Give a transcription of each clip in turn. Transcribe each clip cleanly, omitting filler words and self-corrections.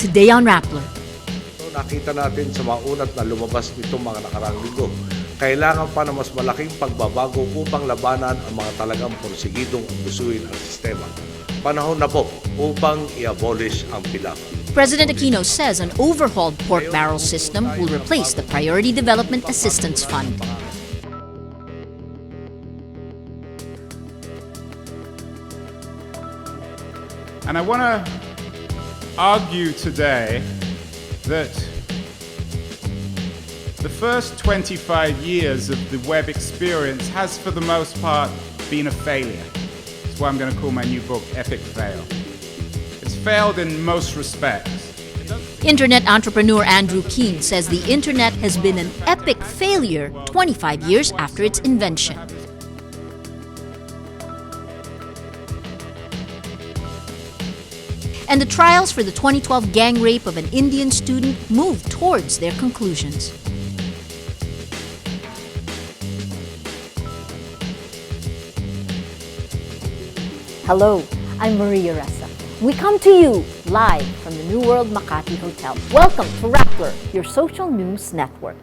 today on Rappler. So, nakita natin sa maunat na lumabas nitong mga nakaraang linggo, kailangan pa na mas malaking pagbabago upang labanan ang mga talagang porsigidong abusuin ang sistema. Panahon na po upang i-abolish ang PDAF. President Aquino says an overhauled pork barrel system will replace the Priority Development Assistance Fund. And I want to argue today that the first 25 years of the web experience has, for the most part, been a failure. That's why I'm going to call my new book Epic Fail. It's failed in most respects. Internet entrepreneur Andrew Keene says the internet has been an epic failure 25 years after its invention. And the trials for the 2012 gang rape of an Indian student moved towards their conclusions. Hello, I'm Maria Ressa. We come to you live from the New World Makati Hotel. Welcome to Rappler, your social news network.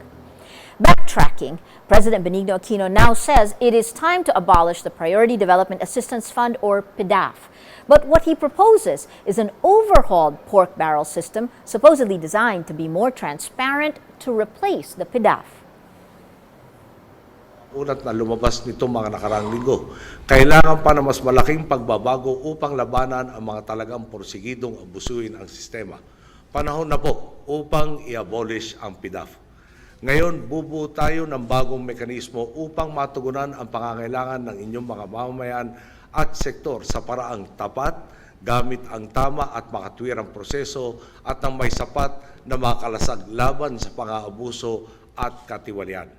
Backtracking, President Benigno Aquino now says it is time to abolish the Priority Development Assistance Fund, or PDAF. But what he proposes is an overhauled pork barrel system supposedly designed to be more transparent to replace the PDAF. Unat na lumabas nitong mga nakaraang linggo, kailangan pa na mas malaking pagbabago upang labanan ang mga talagang porsigidong abusuin ang sistema. Panahon na po upang i-abolish ang PDAF. Ngayon, bubuo tayo ng bagong mekanismo upang matugunan ang pangangailangan ng inyong mga mamamayan at sektor sa paraang tapat, gamit ang tama at makatwirang proseso at ng may sapat na makalasag laban sa pang-aabuso at katiwalian.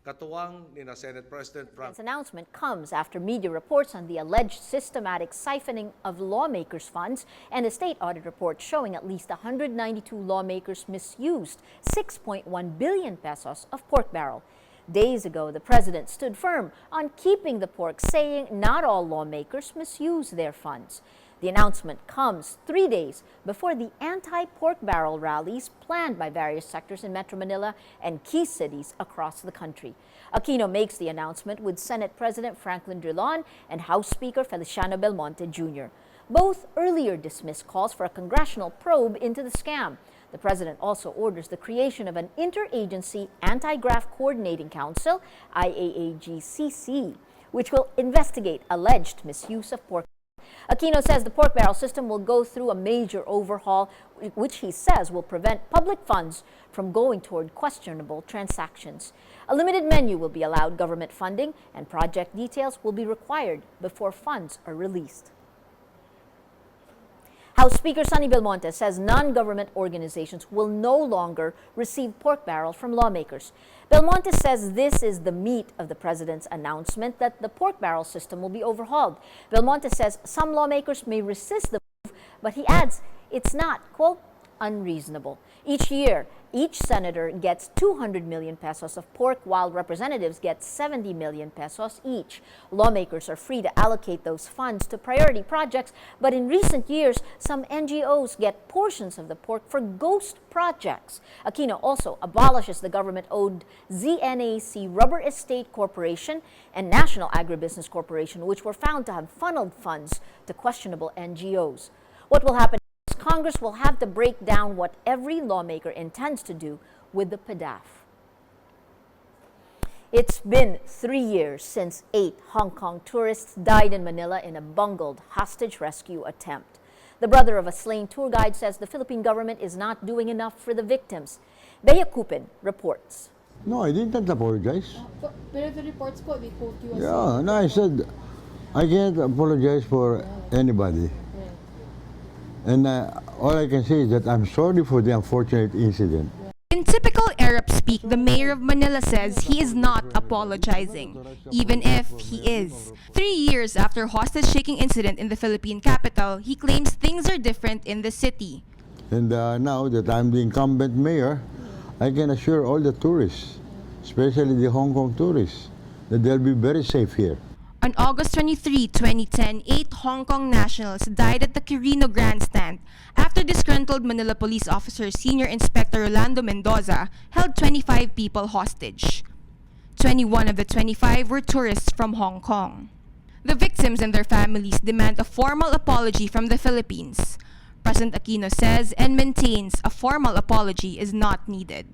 Katuwang ni Senate President This announcement comes after media reports on the alleged systematic siphoning of lawmakers' funds and a state audit report showing at least 192 lawmakers misused 6.1 billion pesos of pork barrel. Days ago, the president stood firm on keeping the pork, saying not all lawmakers misuse their funds. The announcement comes 3 days before the anti-pork barrel rallies planned by various sectors in Metro Manila and key cities across the country. Aquino makes the announcement with Senate President Franklin Drilon and House Speaker Feliciano Belmonte Jr. Both earlier dismissed calls for a congressional probe into the scam. The president also orders the creation of an Interagency Anti-Graft Coordinating Council, IAAGCC, which will investigate alleged misuse of pork. Aquino says the pork barrel system will go through a major overhaul, which he says will prevent public funds from going toward questionable transactions. A limited menu will be allowed government funding, and project details will be required before funds are released. House Speaker Sonny Belmonte says non-government organizations will no longer receive pork barrel from lawmakers. Belmonte says this is the meat of the president's announcement that the pork barrel system will be overhauled. Belmonte says some lawmakers may resist the move, but he adds it's not, quote, unreasonable. Each year, each senator gets 200 million pesos of pork, while representatives get 70 million pesos each. Lawmakers are free to allocate those funds to priority projects, but in recent years, some NGOs get portions of the pork for ghost projects. Aquino also abolishes the government-owned ZNAC Rubber Estate Corporation and National Agribusiness Corporation, which were found to have funneled funds to questionable NGOs. What will happen? Congress will have to break down what every lawmaker intends to do with the PDAF. It's been 3 years since 8 Hong Kong tourists died in Manila in a bungled hostage rescue attempt. The brother of a slain tour guide says the Philippine government is not doing enough for the victims. Bea Cupin reports. No, I didn't apologize. But the reports po, they quote you as Yeah, no, I said I can't apologize for anybody. And all I can say is that I'm sorry for the unfortunate incident. In typical Arab speak, the mayor of Manila says he is not apologizing, even if he is. 3 years after hostage-taking incident in the Philippine capital, he claims things are different in the city. And now that I'm the incumbent mayor, I can assure all the tourists, especially the Hong Kong tourists, that they'll be very safe here. On August 23, 2010, 8 Hong Kong nationals died at the Quirino Grandstand after after disgruntled Manila Police Officer Senior Inspector Rolando Mendoza held 25 people hostage. 21 of the 25 were tourists from Hong Kong. The victims and their families demand a formal apology from the Philippines. President Aquino says and maintains a formal apology is not needed.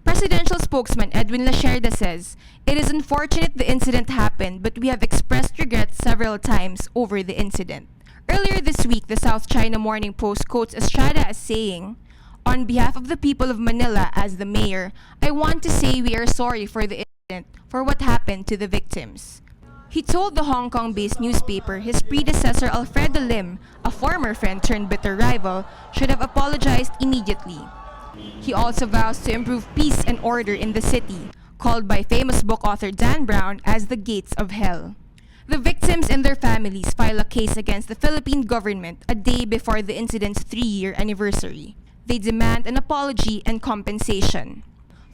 Presidential spokesman Edwin Lasherda says, "It is unfortunate the incident happened, but we have expressed regret several times over the incident." Earlier this week, the South China Morning Post quotes Estrada as saying, "On behalf of the people of Manila as the mayor, I want to say we are sorry for the incident, for what happened to the victims." He told the Hong Kong-based newspaper his predecessor Alfredo Lim, a former friend turned bitter rival, should have apologized immediately. He also vows to improve peace and order in the city, called by famous book author Dan Brown as the gates of hell. The victims and their families file a case against the Philippine government a day before the incident's 3-year anniversary. They demand an apology and compensation.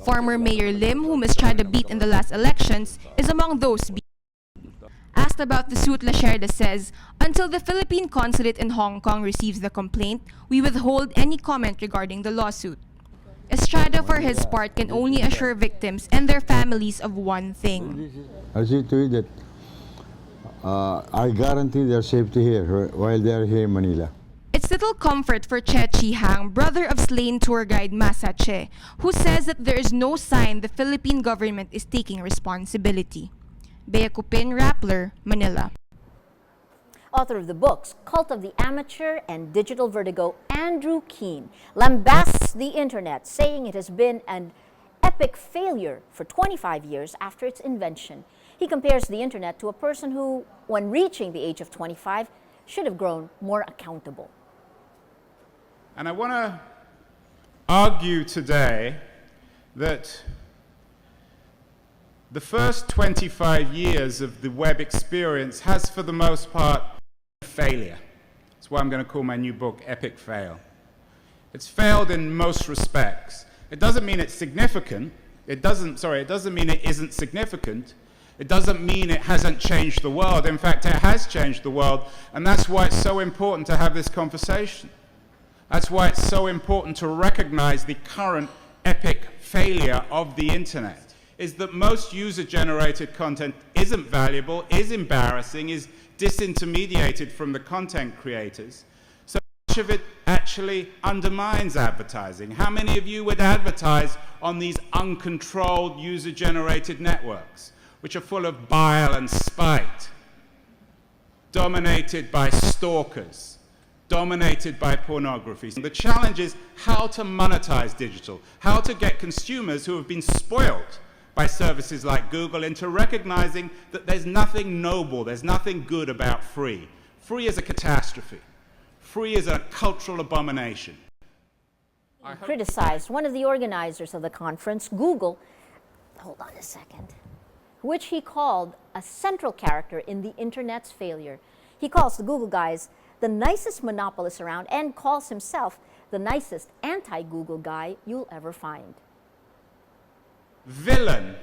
Former Mayor Lim, whom Estrada beat in the last elections, is among those beaten. Asked about the suit, Lasherda says, "Until the Philippine consulate in Hong Kong receives the complaint, we withhold any comment regarding the lawsuit." Estrada, for his part, can only assure victims and their families of one thing. I see to it that I guarantee their safety here while they are here in Manila. It's little comfort for Che Chi Hang, brother of slain tour guide Masa Che, who says that there is no sign the Philippine government is taking responsibility. Bea Cupin, Rappler, Manila. Author of the books Cult of the Amateur and Digital Vertigo, Andrew Keen, lambasts the internet, saying it has been an epic failure for 25 years after its invention. He compares the internet to a person who, when reaching the age of 25, should have grown more accountable. And I want to argue today that the first 25 years of the web experience has, for the most part, been a failure. That's why I'm going to call my new book Epic Fail. It's failed in most respects. It doesn't mean it's significant. It doesn't mean it isn't significant. It doesn't mean it hasn't changed the world. In fact, it has changed the world, and that's why it's so important to have this conversation. That's why it's so important to recognize the current epic failure of the internet, is that most user-generated content isn't valuable, is embarrassing, is disintermediated from the content creators. So much of it actually undermines advertising. How many of you would advertise on these uncontrolled user-generated networks, which are full of bile and spite, dominated by stalkers, dominated by pornography? The challenge is how to monetize digital, how to get consumers who have been spoiled by services like Google into recognizing that there's nothing noble, there's nothing good about free. Free is a catastrophe. Free is a cultural abomination. Criticized one of the organizers of the conference, Google, hold on a second, which he called a central character in the internet's failure. He calls the Google guys the nicest monopolists around and calls himself the nicest anti-Google guy you'll ever find. Villain,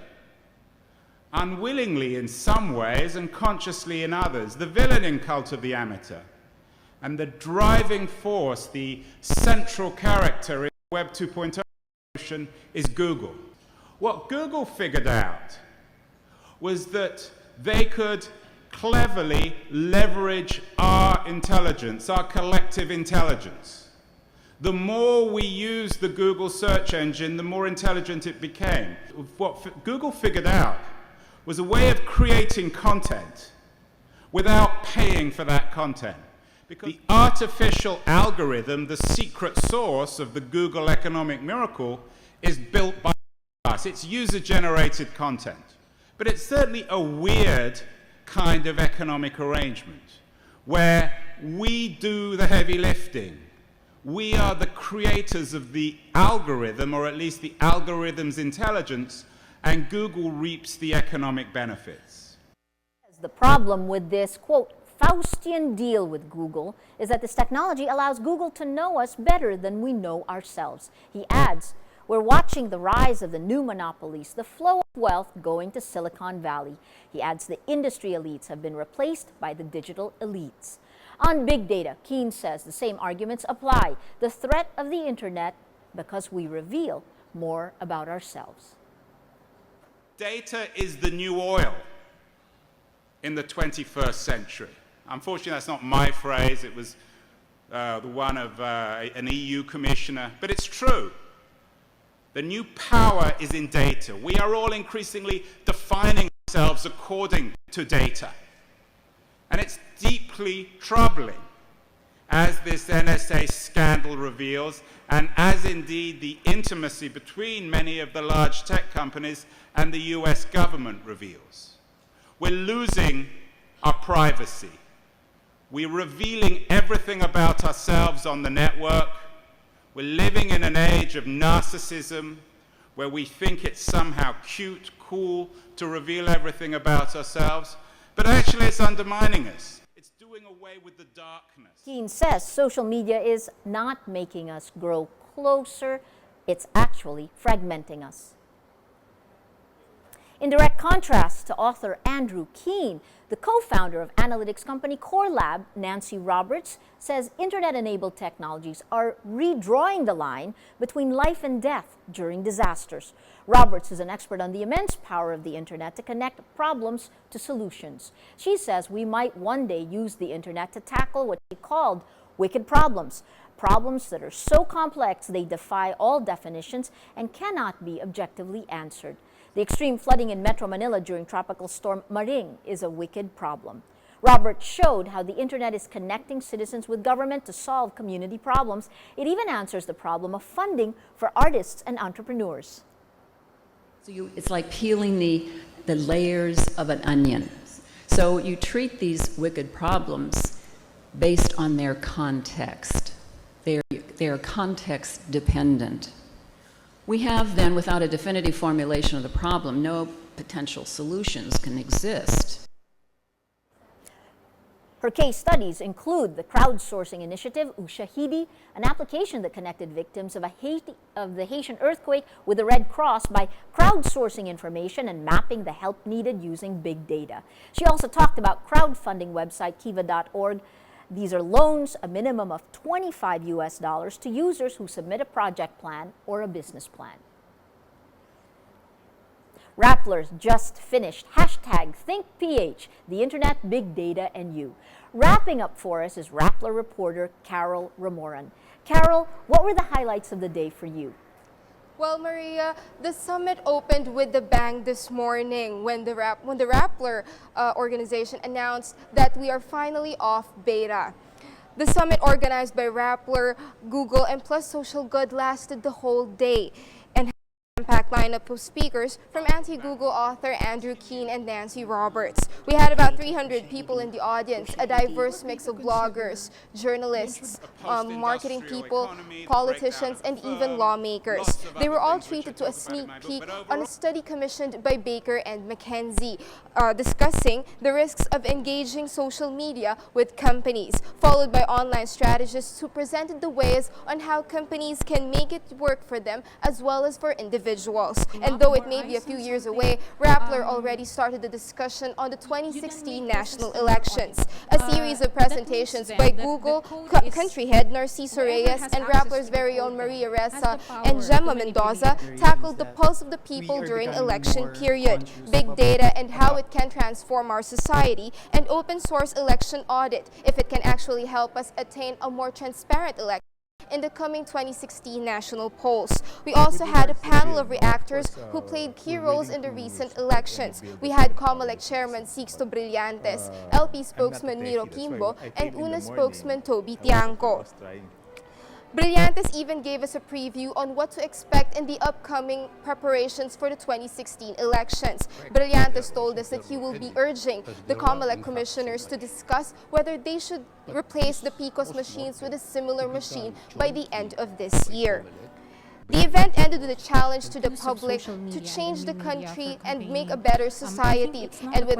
unwillingly in some ways and consciously in others. The villain in Cult of the Amateur, and the driving force, the central character in Web 2.0 revolution is Google. What Google figured out was that they could cleverly leverage our intelligence, our collective intelligence. The more we used the Google search engine, the more intelligent it became. What Google figured out was a way of creating content without paying for that content. Because the artificial algorithm, the secret source of the Google economic miracle, is built by us. It's user-generated content. But it's certainly a weird kind of economic arrangement where we do the heavy lifting. We are the creators of the algorithm, or at least the algorithm's intelligence, and Google reaps the economic benefits. The problem with this, quote, Faustian deal with Google is that this technology allows Google to know us better than we know ourselves. He adds, we're watching the rise of the new monopolies, the flow of wealth going to Silicon Valley. He adds the industry elites have been replaced by the digital elites. On big data, Keene says the same arguments apply. The threat of the internet because we reveal more about ourselves. Data is the new oil in the 21st century. Unfortunately, that's not my phrase. It was the one of an EU commissioner, but it's true. The new power is in data. We are all increasingly defining ourselves according to data. And it's deeply troubling, as this NSA scandal reveals, and as indeed the intimacy between many of the large tech companies and the US government reveals. We're losing our privacy. We're revealing everything about ourselves on the network. We're living in an age of narcissism where we think it's somehow cute, cool to reveal everything about ourselves, but actually it's undermining us. It's doing away with the darkness. Keene says social media is not making us grow closer, it's actually fragmenting us. In direct contrast to author Andrew Keene, the co-founder of analytics company Core Lab, Nancy Roberts, says internet-enabled technologies are redrawing the line between life and death during disasters. Roberts is an expert on the immense power of the internet to connect problems to solutions. She says we might one day use the internet to tackle what she called wicked problems, problems that are so complex they defy all definitions and cannot be objectively answered. The extreme flooding in Metro Manila during Tropical Storm Maring is a wicked problem. Robert showed how the internet is connecting citizens with government to solve community problems. It even answers the problem of funding for artists and entrepreneurs. So it's like peeling the layers of an onion. So you treat these wicked problems based on their context. They're context dependent. We have then, without a definitive formulation of the problem, no potential solutions can exist. Her case studies include the crowdsourcing initiative Ushahidi, an application that connected victims of the Haitian earthquake with the Red Cross by crowdsourcing information and mapping the help needed using big data. She also talked about crowdfunding website kiva.org. These are loans, a minimum of $25 to users who submit a project plan or a business plan. Rappler's just finished #ThinkPH, the internet, big data, and you. Wrapping up for us is Rappler reporter Carol Ramoran. Carol, what were the highlights of the day for you? Well, Maria, the summit opened with the bang this morning when the Rappler organization announced that we are finally off beta. The summit, organized by Rappler, Google, and Plus Social Good, lasted the whole day and had an packed lineup of speakers from anti-Google author Andrew Keene and Nancy Roberts. We had about 300 people in the audience, a diverse mix of bloggers, journalists, marketing people, politicians, and even lawmakers. They were all treated to a sneak peek on a study commissioned by Baker and McKenzie, discussing the risks of engaging social media with companies, followed by online strategists who presented the ways on how companies can make it work for them as well as for individuals. And though it may be a few years away, Rappler already started the discussion on the 2016 national elections. A series of presentations by Google country head Narciso Reyes and Rappler's very own Maria Ressa and Gemma Mendoza tackled the pulse of the people during election period, big data and how it can transform our society, and open source election audit if it can actually help us attain a more transparent election in the coming 2016 national polls. We also had a panel of reactors who played key roles in the recent elections. We had COMELEC Chairman Sixto Brillantes, LP spokesman Miro Kimbo, and UNA spokesman Toby Tiangco. Brillantes even gave us a preview on what to expect in the upcoming preparations for the 2016 elections. Brillantes told us that he will be urging the COMELEC commissioners to discuss whether they should replace the PICOS machines with a similar machine by the end of this year. The event ended with a challenge to the public to change the country and make a better society, and with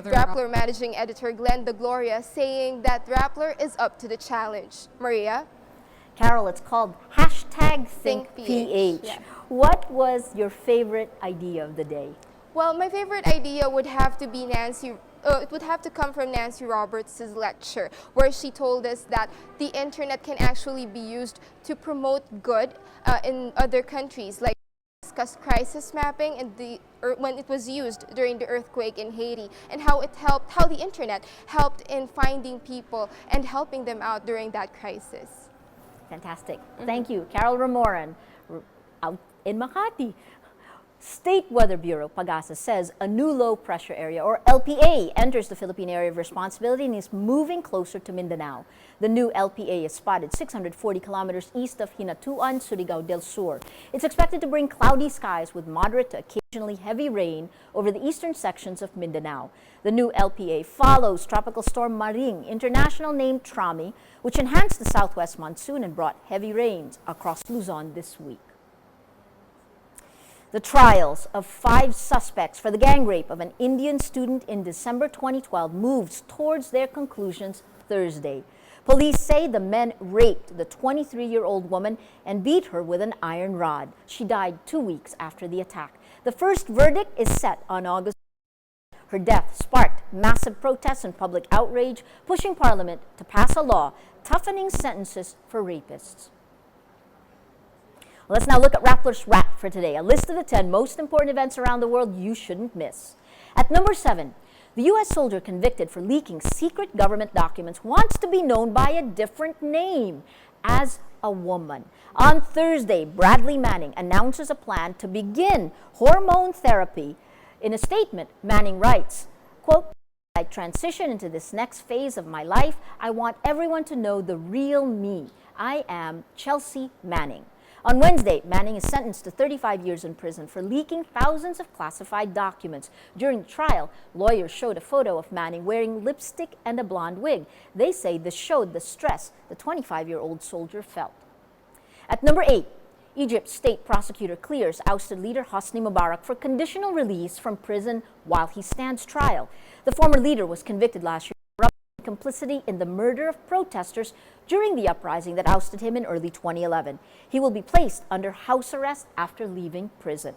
Rappler managing editor Glenn De Gloria saying that Rappler is up to the challenge. Maria? Carol, it's called #ThinkPH. Yeah. What was your favorite idea of the day? Well, my favorite idea would have to be Nancy it would have to come from Nancy Roberts' lecture, where she told us that the internet can actually be used to promote good in other countries, like discussed crisis mapping and when it was used during the earthquake in Haiti, and how the internet helped in finding people and helping them out during that crisis. Fantastic. Thank you. Carol Ramoran, out in Makati. State Weather Bureau, PAGASA, says a new low pressure area, or LPA, enters the Philippine area of responsibility and is moving closer to Mindanao. The new LPA is spotted 640 kilometers east of Hinatuan, Surigao del Sur. It's expected to bring cloudy skies with moderate to occasionally heavy rain over the eastern sections of Mindanao. The new LPA follows Tropical Storm Maring, international name Trami, which enhanced the southwest monsoon and brought heavy rains across Luzon this week. The trials of 5 suspects for the gang rape of an Indian student in December 2012 moves towards their conclusions Thursday. Police say the men raped the 23-year-old woman and beat her with an iron rod. She died 2 weeks after the attack. The first verdict is set on August. Her death sparked massive protests and public outrage, pushing Parliament to pass a law toughening sentences for rapists. Let's now look at Rappler's Wrap for today, a list of the 10 most important events around the world you shouldn't miss. At number 7, the U.S. soldier convicted for leaking secret government documents wants to be known by a different name, as a woman. On Thursday, Bradley Manning announces a plan to begin hormone therapy. In a statement, Manning writes, quote, "I transition into this next phase of my life. I want everyone to know the real me. I am Chelsea Manning." On Wednesday, Manning is sentenced to 35 years in prison for leaking thousands of classified documents. During the trial, lawyers showed a photo of Manning wearing lipstick and a blonde wig. They say this showed the stress the 25-year-old soldier felt. At number 8, Egypt's state prosecutor clears ousted leader Hosni Mubarak for conditional release from prison while he stands trial. The former leader was convicted last year of complicity in the murder of protesters during the uprising that ousted him in early 2011. He will be placed under house arrest after leaving prison.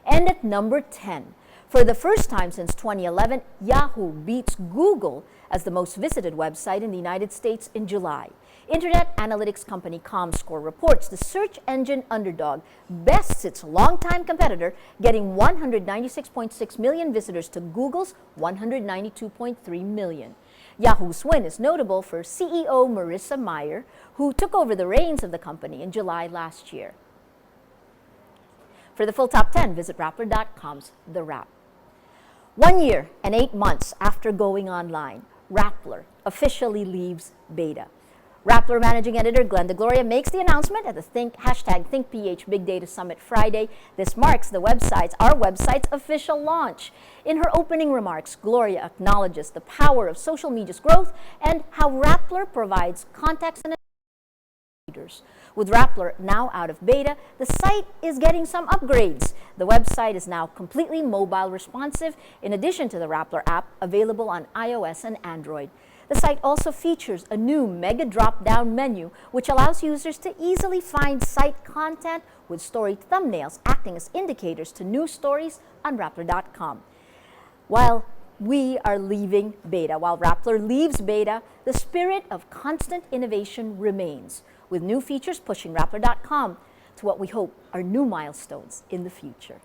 And at number 10, for the first time since 2011, Yahoo beats Google as the most visited website in the United States in July. Internet analytics company ComScore reports the search engine underdog bests its longtime competitor, getting 196.6 million visitors to Google's 192.3 million. Yahoo's win is notable for CEO Marissa Mayer, who took over the reins of the company in July last year. For the full top 10, visit Rappler.com's The Wrap. 1 year and 8 months after going online, Rappler officially leaves beta. Rappler Managing Editor Glenda Gloria makes the announcement at the #ThinkPH Big Data Summit Friday. This marks our website's official launch. In her opening remarks, Gloria acknowledges the power of social media's growth and how Rappler provides context and readers. With Rappler now out of beta, the site is getting some upgrades. The website is now completely mobile responsive, in addition to the Rappler app available on iOS and Android. The site also features a new mega drop-down menu, which allows users to easily find site content with story thumbnails acting as indicators to new stories on Rappler.com. While Rappler leaves beta, the spirit of constant innovation remains, with new features pushing Rappler.com to what we hope are new milestones in the future.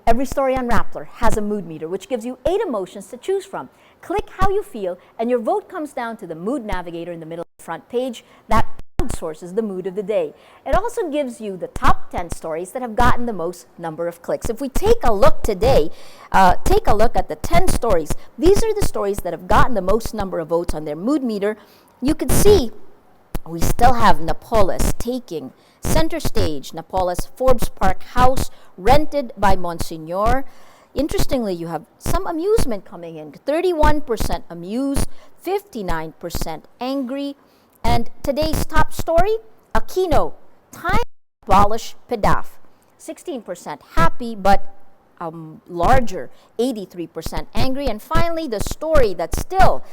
Every story on Rappler has a mood meter, which gives you 8 emotions to choose from. Click how you feel, and your vote comes down to the mood navigator in the middle of the front page that crowdsources the mood of the day. It also gives you the top 10 stories that have gotten the most number of clicks. If we take a look today, take a look at the 10 stories. These are the stories that have gotten the most number of votes on their mood meter. You can see we still have Napoles taking center stage. Napoles Forbes Park house rented by Monsignor. Interestingly, you have some amusement coming in. 31% amused, 59% angry. And today's top story, Aquino, time to abolish PDAF. 16% happy, but larger, 83% angry. And finally, the story that's still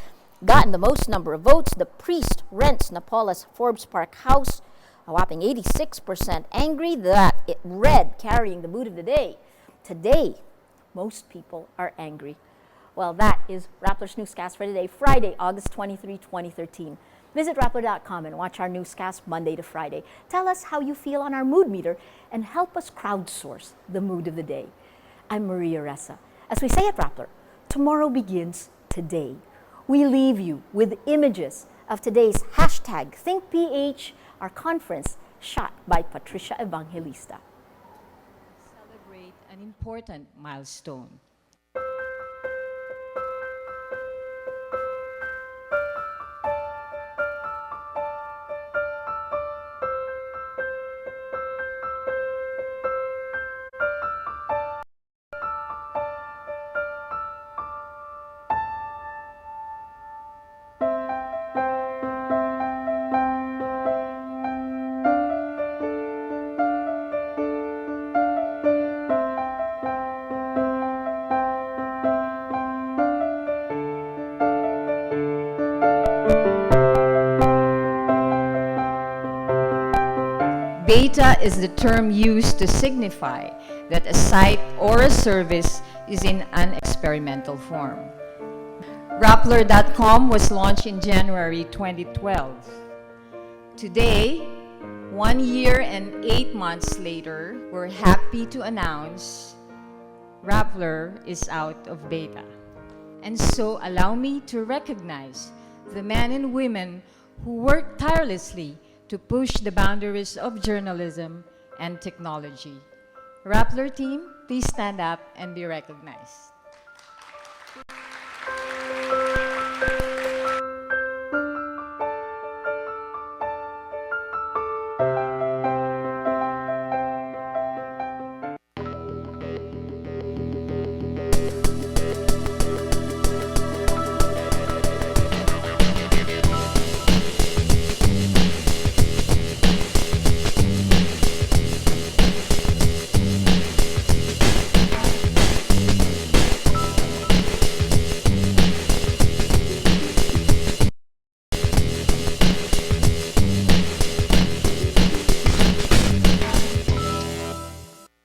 gotten the most number of votes, the priest rents Napoles Forbes Park house, a whopping 86% angry. That it red, carrying the mood of the day. Today, most people are angry. Well, that is Rappler's Newscast for today, Friday, August 23, 2013. Visit Rappler.com and watch our newscast Monday to Friday. Tell us how you feel on our mood meter and help us crowdsource the mood of the day. I'm Maria Ressa. As we say at Rappler, tomorrow begins today. We leave you with images of today's hashtag ThinkPH, our conference shot by Patricia Evangelista. Celebrate an important milestone. Beta is the term used to signify that a site or a service is in an experimental form. Rappler.com was launched in January 2012. Today, 1 year and 8 months later, we're happy to announce Rappler is out of beta. And so allow me to recognize the men and women who work tirelessly to push the boundaries of journalism and technology. Rappler team, please stand up and be recognized.